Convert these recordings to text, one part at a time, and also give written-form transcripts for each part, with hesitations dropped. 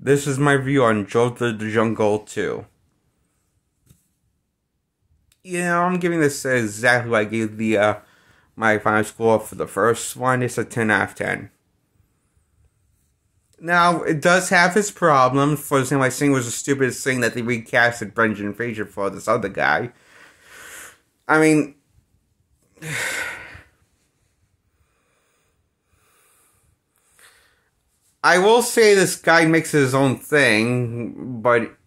This is my view on George of the Jungle 2. I'm giving this exactly what I gave the my final score for the first one. It's a 10 out of 10. Now, it does have its problems. For example, I think it was the stupidest thing that they recasted Brendan Fraser for this other guy. I mean, I will say this guy makes his own thing, but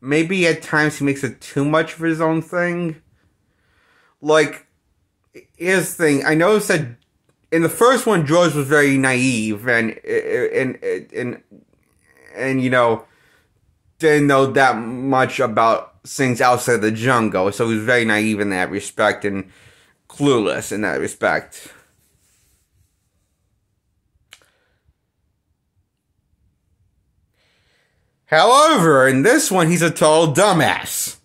maybe at times he makes it too much of his own thing. Like, here's the thing. I noticed that in the first one, George was very naive and didn't know that much about things outside the jungle. So he was very naive in that respect and clueless in that respect. However, in this one, he's a total dumbass.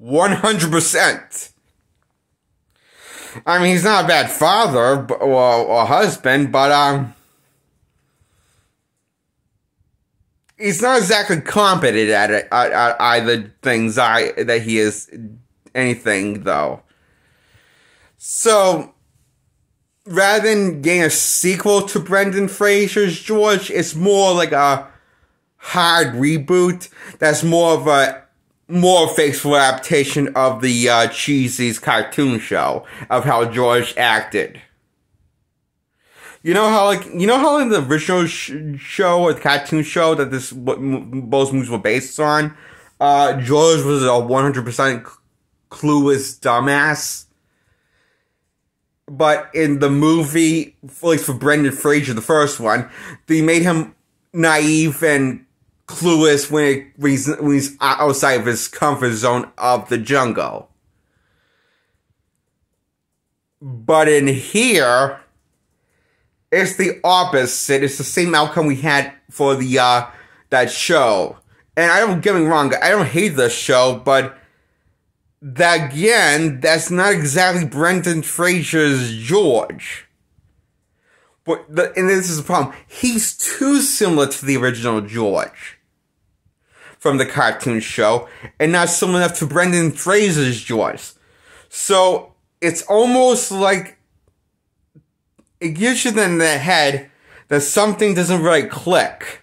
100%. I mean, he's not a bad father or husband, but he's not exactly competent at it, at either things that he is anything, though. So, rather than getting a sequel to Brendan Fraser's George, it's more like a hard reboot that's more of a more faithful adaptation of the cheesy cartoon show of how George acted. You know how in the original show or the cartoon show that both movies were based on, George was a 100% clueless dumbass. But in the movie, at least for Brendan Fraser, the first one, they made him naive and clueless when he's outside of his comfort zone of the jungle. But in here, it's the opposite. It's the same outcome we had for the that show. And I don't get me wrong, I don't hate this show, but that again, that's not exactly Brendan Fraser's George. And this is the problem. He's too similar to the original George from the cartoon show, and not similar enough to Brendan Fraser's George. So, it's almost like it gives you in the head that something doesn't really click.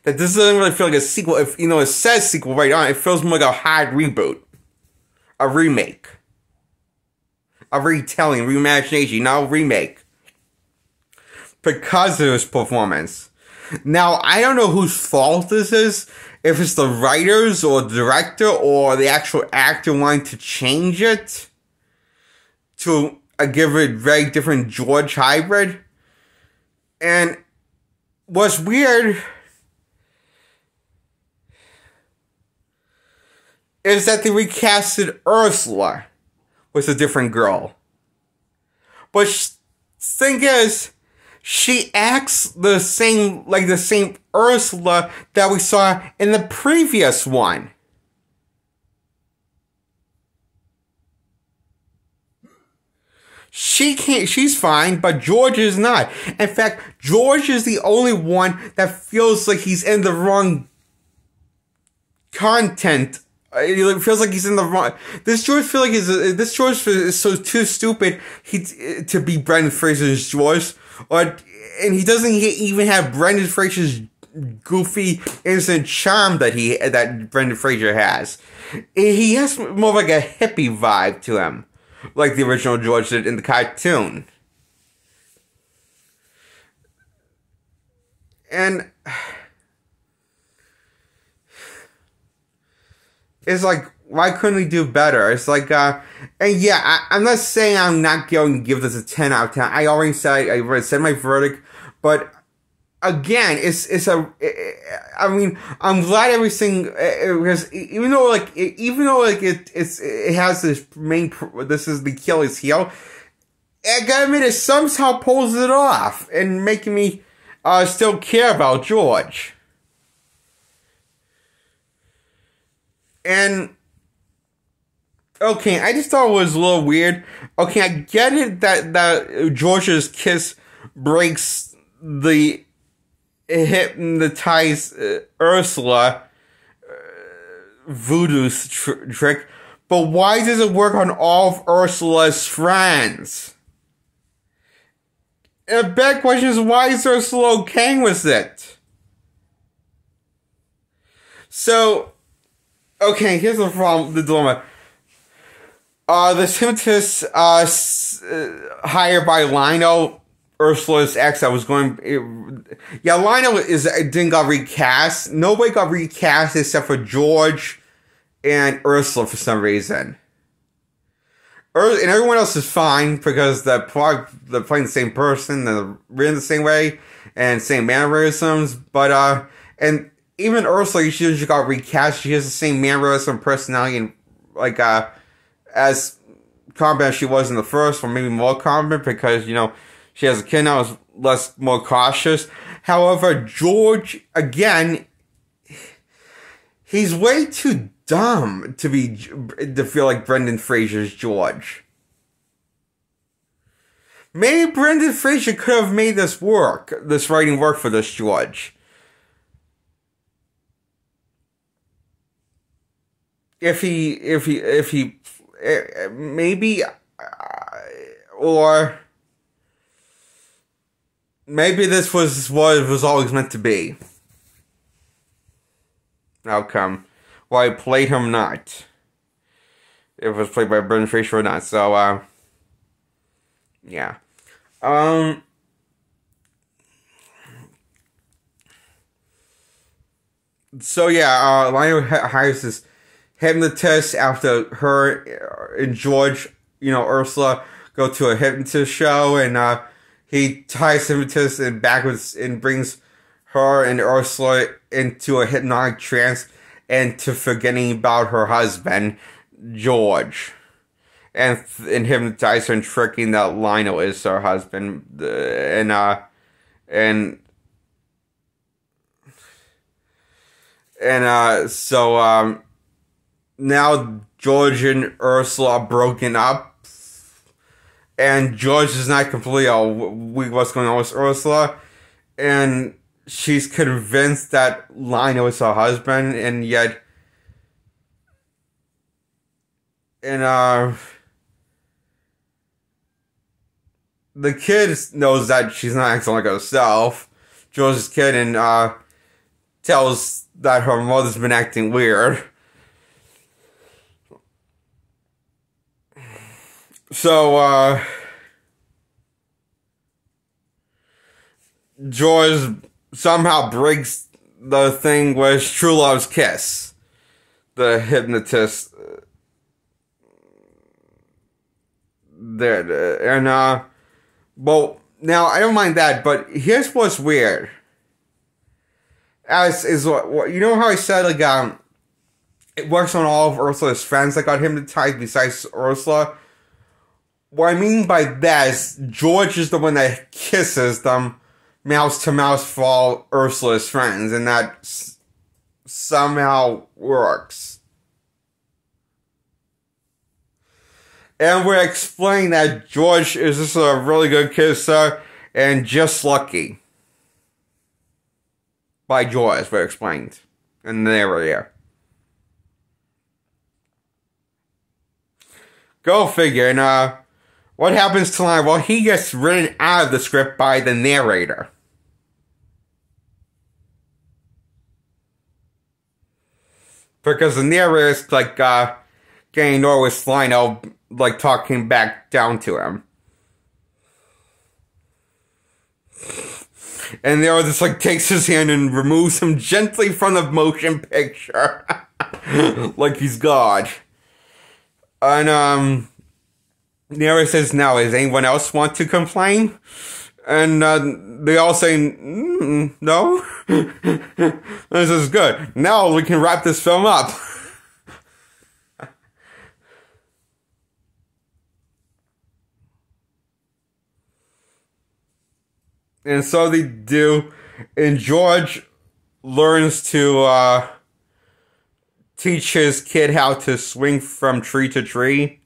That this doesn't really feel like a sequel. If, it says sequel right on, it feels more like a hard reboot. A remake. A retelling, reimagination, not a remake. Because of his performance. Now, I don't know whose fault this is. If it's the writers or the director or the actual actor wanting to change it to give it a very different George hybrid. And what's weird is that they recasted Ursula with a different girl. But thing is, she acts the same Ursula that we saw in the previous one. She's fine, but George is not. In fact, George is the only one that feels like he's in the wrong content. It feels like he's in the wrong. This George is so too stupid to be Brendan Fraser's George, and he doesn't even have Brendan Fraser's goofy, innocent charm that Brendan Fraser has. He has more like a hippie vibe to him, like the original George did in the cartoon. And it's like, why couldn't we do better? It's like, and yeah, I'm not saying I'm not going to give this a 10 out of 10. I already said my verdict, but again, I mean, I'm glad everything, because even though it has this this is the Achilles heel, I gotta admit, it somehow pulls it off and making me, still care about George. And, okay, I just thought it was a little weird. Okay, I get it that George's kiss breaks the hypnotize Ursula voodoo trick, but why does it work on all of Ursula's friends? And the big question is, why is Ursula okay with it? So, okay, here's the problem, the dilemma. The hypnotist hired by Lionel, Ursula's ex, that was going... Lionel didn't got recast. Nobody got recast except for George and Ursula for some reason. And everyone else is fine because they're playing the same person, they're written the same way, and same mannerisms, but, and even Ursula, she just got recast. She has the same mannerism, personality, and, like, as confident as she was in the first, or maybe more confident, because, you know, she has a kid now, is more cautious. However, George, again, he's way too dumb to feel like Brendan Fraser's George. Maybe Brendan Fraser could have made this writing work for this George. If he, maybe, or maybe this was what it was always meant to be. Outcome. Well, I played him not. If it was played by Brendan Fraser or not. So, yeah. So, yeah, Lionel hires this hypnotist after her and George, you know, Ursula, go to a hypnotist show, and, he ties the hypnotist and backwards and brings her and Ursula into a hypnotic trance and to forgetting about her husband, George. And hypnotize her and tricking that Lionel is her husband. So now George and Ursula are broken up. And George is not completely what's going on with Ursula. And she's convinced that Lionel is her husband, and yet... the kid knows that she's not acting like herself, George's kid, and tells that her mother's been acting weird. So, George somehow breaks the thing with True Love's Kiss. The hypnotist did. And, well, now, I don't mind that, but here's what's weird. You know how I said, like, it works on all of Ursula's friends that got hypnotized besides Ursula? What I mean by that is George is the one that kisses them mouse to mouse for all Ursula's friends, and that somehow works. And we're explaining that George is just a really good kisser and just lucky. By George, we're explained in the narrative. Go figure. And what happens to Lionel? Well, he gets written out of the script by the narrator. Because the narrator is like getting annoyed with Lionel, like talking back down to him. And Nero just like takes his hand and removes him gently from the motion picture. Like he's God. And Nero says, now, does anyone else want to complain? And they all say, no. This is good. Now we can wrap this film up. And so they do. And George learns to teach his kid how to swing from tree to tree.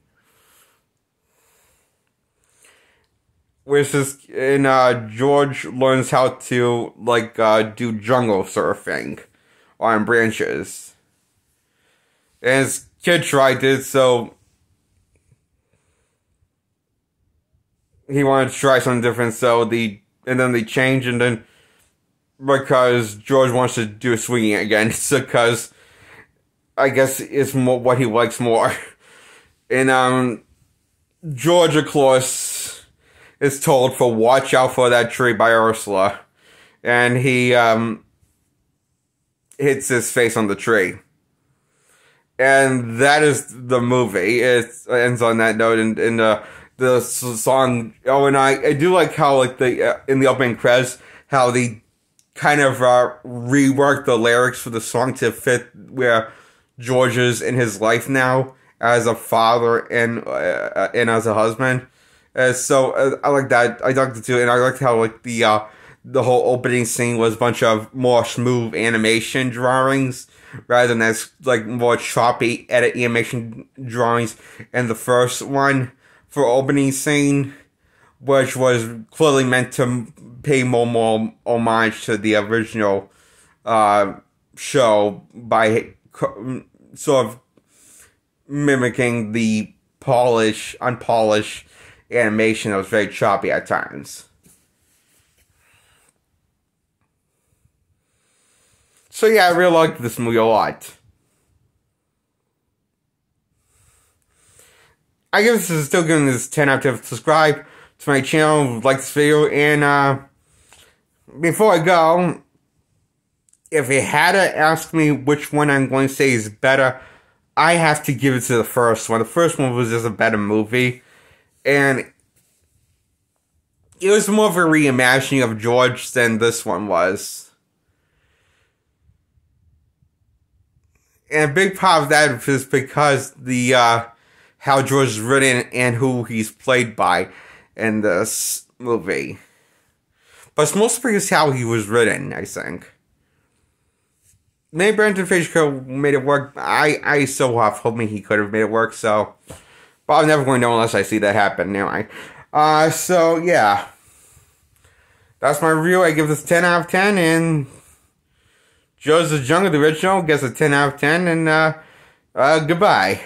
which is in George learns how to like do jungle surfing on branches. And his kid tried it, so he wanted to try something different, and then they changed, and then because George wants to do swinging again, because I guess it's more what he likes more. And George, of course, is told to watch out for that tree by Ursula, and he hits his face on the tree. And that is the movie. It ends on that note, and the song. Oh, and I do like how like in the opening credits how they kind of reworked the lyrics for the song to fit where George is in his life now as a father and as a husband. So I like that. I liked it too, and I liked how like the whole opening scene was a bunch of more smooth animation drawings rather than as like more choppy edit animation drawings. And the first one for opening scene, which was clearly meant to pay more homage to the original show by sort of mimicking the unpolished animation that was very choppy at times. So yeah, I really liked this movie a lot. I guess this is still giving this 10 out of 10. Subscribe to my channel, like this video, and before I go, if you had to ask me which one I'm going to say is better, I have to give it to the first one. The first one was just a better movie, and it was more of a reimagining of George than this one was. And a big part of that is because the how George is written and who he's played by in this movie. But it's mostly because how he was written, I think. Maybe Brendan Fraser could have made it work. I so have hoping he could have made it work, so. But I'm never going to know unless I see that happen anyway. So, yeah. That's my review. I give this 10 out of 10, and Joe's the Jungle, the original, gets a 10 out of 10, and goodbye.